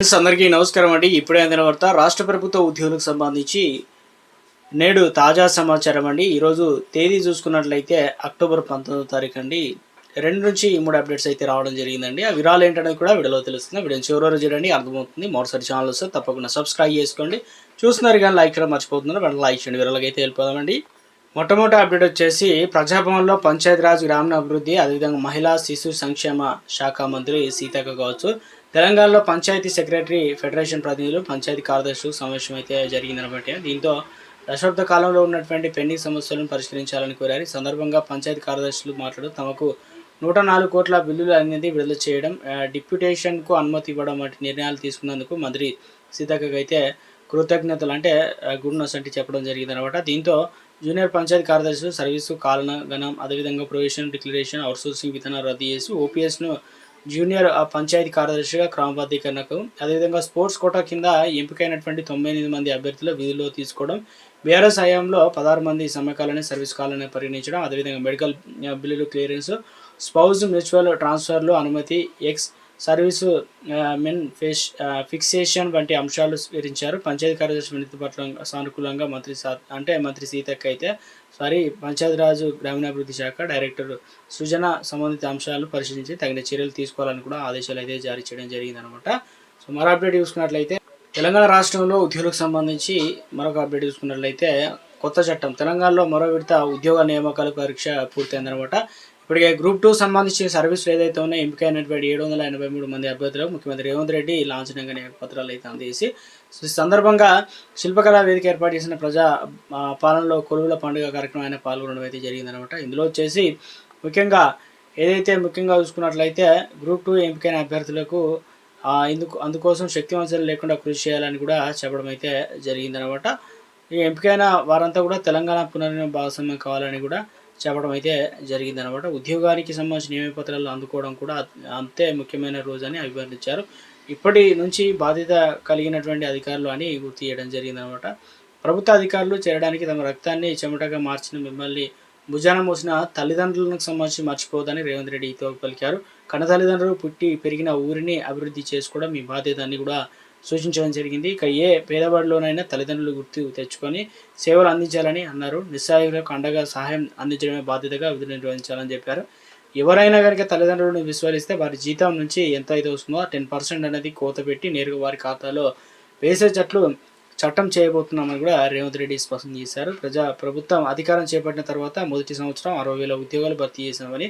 అందరికీ నమస్కారం అండి. ఇప్పుడే అందిన వార్త రాష్ట్ర ప్రభుత్వ ఉద్యోగులకు సంబంధించి నేడు తాజా సమాచారం అండి. ఈరోజు తేదీ చూసుకున్నట్లయితే అక్టోబర్ 19వ తారీఖు అండి. 2 నుంచి 3 అప్డేట్స్ అయితే రావడం జరిగిందండి. ఆ వివరాలు ఏంటనేది కూడా వీడియోలో తెలుస్తుంది. వీడియోని చివరి వరకు చూడండి, అర్థమవుతుంది. మరోసారి ఛానల్ వస్తే తప్పకుండా సబ్స్క్రైబ్ చేసుకోండి. చూస్తున్నారు కానీ లైక్ చేయడం మర్చిపోతున్నారు. వెంటనే లైక్ చేయండి. వివరాలకి అయితే వెళ్ళిపోదామండి. మొట్టమొదటి అప్డేట్ వచ్చేసి ప్రజాభవన్లో పంచాయతీరాజ్ గ్రామీణాభివృద్ధి అదేవిధంగా మహిళా శిశు సంక్షేమ శాఖ మంత్రి సీతక్క కావచ్చు, తెలంగాణలో పంచాయతీ సెక్రటరీ ఫెడరేషన్ ప్రతినిధులు పంచాయతీ కార్యదర్శులు సమావేశం అయితే జరిగిందనమాట. దీంతో దశాబ్ద కాలంలో ఉన్నటువంటి పెండింగ్ సమస్యలను పరిష్కరించాలని కోరారు. ఈ సందర్భంగా పంచాయతీ కార్యదర్శులు మాట్లాడుతూ తమకు 104 కోట్ల బిల్లులు అనేది విడుదల చేయడం, డిప్యూటేషన్కు అనుమతి ఇవ్వడం వంటి నిర్ణయాలు తీసుకున్నందుకు మంత్రి సీతక్కకు అయితే కృతజ్ఞతలు అంటే గుడ్ న్యూస్ అంటే చెప్పడం జరిగిందనమాట. దీంతో జూనియర్ పంచాయతీ కార్యదర్శులు సర్వీసు కాలన గణం అదేవిధంగా ప్రొవిషన్ డిక్లరేషన్ అవుట్సోర్సింగ్ విధానం రద్దు చేసి ఓపీఎస్ను జూనియర్ పంచాయతీ కార్యదర్శిగా క్రమబద్ధీకరణకు అదేవిధంగా స్పోర్ట్స్ కోటా కింద ఎంపికైనటువంటి 98 మంది అభ్యర్థులు విధుల్లో తీసుకోవడం, బీఆర్ఎస్ హయాంలో 16 మంది సమయకాలని సర్వీస్ కాలని పరిగణించడం, అదేవిధంగా మెడికల్ బిల్లులు క్లియరెన్స్, స్పౌజ్ మ్యూచువల్ ట్రాన్స్ఫర్లు అనుమతి, ఎక్స్ సర్వీసు మెన్ ఫిక్సేషన్ వంటి అంశాలు వివరించారు. పంచాయతీ కార్యదర్శి వినతి పట్ల సానుకూలంగా మంత్రి సీతక్క అయితే పంచాయతీరాజ్ గ్రామీణాభివృద్ధి శాఖ డైరెక్టర్ సృజన సంబంధిత అంశాలను పరిశీలించి తగిన చర్యలు తీసుకోవాలని కూడా ఆదేశాలు అయితే జారీ చేయడం జరిగిందనమాట. సో మరో అప్డేట్ చూసుకున్నట్లయితే తెలంగాణ రాష్ట్రంలో ఉద్యోగులకు సంబంధించి మరొక అప్డేట్ చూసుకున్నట్లయితే కొత్త చట్టం తెలంగాణలో మరో విడత ఉద్యోగ నియామకాల పరీక్ష పూర్తయిందనమాట. ఇప్పటికే గ్రూప్ 2 సంబంధించిన సర్వీసులు ఏదైతే ఉన్నాయో ఎంపికైనటువంటి 783 మంది అభ్యర్థులకు ముఖ్యమంత్రి రేవంత్ రెడ్డి లాంఛనంగా నియామకపత్రాలు అయితే అందజేసి ఈ సందర్భంగా శిల్పకళా వేదిక ఏర్పాటు చేసిన ప్రజా పాలనలో కొలువుల పండుగ కార్యక్రమం ఆయన పాల్గొనడం అయితే జరిగిందనమాట. ఇందులో వచ్చేసి ముఖ్యంగా చూసుకున్నట్లయితే గ్రూప్ 2 ఎంపికైన అభ్యర్థులకు అందుకోసం శక్తివంచన లేకుండా కృషి చేయాలని కూడా చెప్పడం అయితే జరిగిందనమాట. ఈ ఎంపికైన వారంతా కూడా తెలంగాణ పునర్నిర్మాణ భాగస్వామ్యం కావాలని కూడా చెప్పడం అయితే జరిగిందనమాట. ఉద్యోగానికి సంబంధించిన నియమపత్రాలు అందుకోవడం కూడా అంతే ముఖ్యమైన రోజు అని అభివర్ణించారు. ఇప్పటి నుంచి బాధ్యత కలిగినటువంటి అధికారులు అని గుర్తు చేయడం జరిగిందనమాట. ప్రభుత్వ అధికారులు చేరడానికి తమ రక్తాన్ని చెమటగా మార్చిన మిమ్మల్ని భుజాన మోసిన తల్లిదండ్రులకు సంబంధించి మర్చిపోవద్దని రేవంత్ రెడ్డి పలికారు. కన్న తల్లిదండ్రులు పుట్టి పెరిగిన ఊరిని అభివృద్ధి చేసుకోవడం మీ బాధ్యత అని కూడా సూచించడం జరిగింది. ఇక ఏ పేదవాడిలోనైనా తల్లిదండ్రులు గుర్తు తెచ్చుకొని సేవలు అందించాలని అన్నారు. నిస్సహాయులకు అండగా సహాయం అందించడమే బాధ్యతగా విధులు నిర్వహించాలని చెప్పారు. ఎవరైనా కనుక తల్లిదండ్రులను విస్మరిస్తే వారి జీతం నుంచి ఎంత అయితే వస్తుందో 10% అనేది కోత పెట్టి నేరుగా వారి ఖాతాలో వేసేటట్లు చట్టం చేయబోతున్నామని కూడా రేవంత్ రెడ్డి స్పష్టం చేశారు. ప్రభుత్వం అధికారం చేపట్టిన తర్వాత మొదటి సంవత్సరం 60,000 ఉద్యోగాలు భర్తీ చేశామని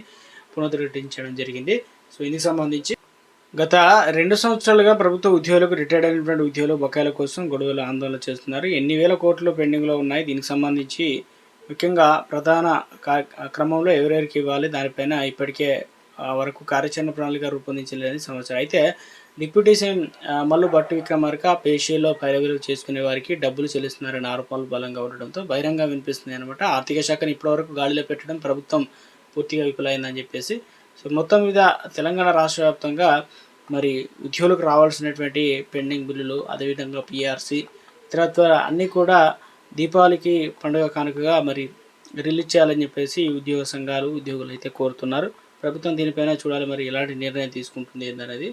పునరుద్ధరించడం జరిగింది. సో ఇందుకు సంబంధించి గత 2 సంవత్సరాలుగా ప్రభుత్వ ఉద్యోగులకు రిటైర్డ్ అయినటువంటి ఉద్యోగులు బకాయిల కోసం గొడవలు ఆందోళన చేస్తున్నారు. ఎన్ని వేల కోట్లు పెండింగ్లో ఉన్నాయి. దీనికి సంబంధించి ముఖ్యంగా ప్రధాన క్రమంలో ఎవరెవరికి ఇవ్వాలి దానిపైన ఇప్పటికే వరకు కార్యాచరణ ప్రణాళిక రూపొందించలేదని సమాచారం. అయితే డిప్యూటీ సీఎం మల్లు భట్టి విక్రమార్క పేషీలో పైరవీలు చేసుకునే వారికి డబ్బులు చెల్లిస్తున్నారనే ఆరోపణలు బలంగా ఉండడంతో బహిరంగ వినిపిస్తుంది అనమాట. ఆర్థిక శాఖను ఇప్పటివరకు గాలిలో పెట్టడం ప్రభుత్వం పూర్తిగా విఫలమైందని చెప్పేసి. సో మొత్తం మీద తెలంగాణ రాష్ట్ర వ్యాప్తంగా మరి ఉద్యోగులకు రావాల్సినటువంటి పెండింగ్ బిల్లులు అదేవిధంగా పిఆర్సీ ఇతరత్వ అన్నీ కూడా దీపావళికి పండుగ కానుకగా మరి రిలీజ్ చేయాలని చెప్పేసి ఉద్యోగ సంఘాలు ఉద్యోగులు అయితే కోరుతున్నారు. ప్రభుత్వం దీనిపైన చూడాలి మరి ఎలాంటి నిర్ణయం తీసుకుంటుంది ఏందనేది.